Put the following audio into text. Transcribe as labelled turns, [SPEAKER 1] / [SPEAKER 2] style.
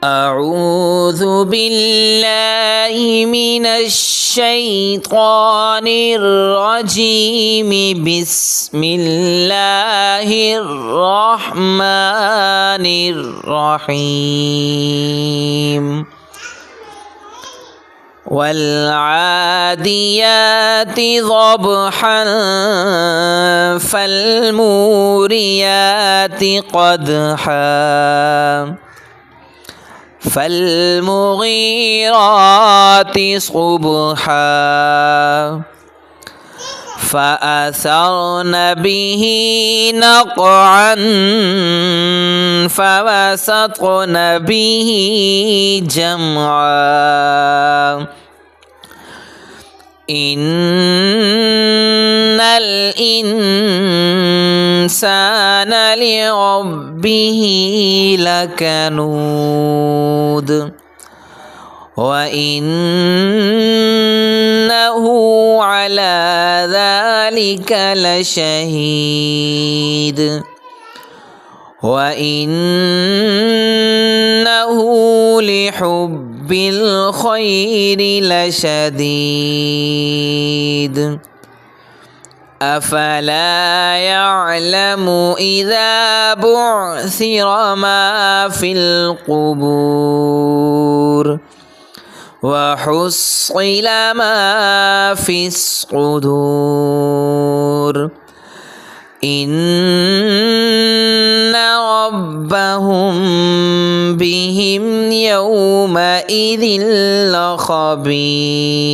[SPEAKER 1] أعوذ بالله من الشيطان الرجيم. بسم الله الرحمن الرحيم. والعاديات ضبحا فالموريات قدحا فالمغيرات صبحا فأثرن به نقعا فوسطن به جمعا إن الإنسان لربه لكنود وإنه على ذلك لشهيد وإنه لحب الخير لشديد أفلا يعلم إذا بعثر ما في القبور وحصل ما في الصدور إن ربهم بهم يومئذ لخبير.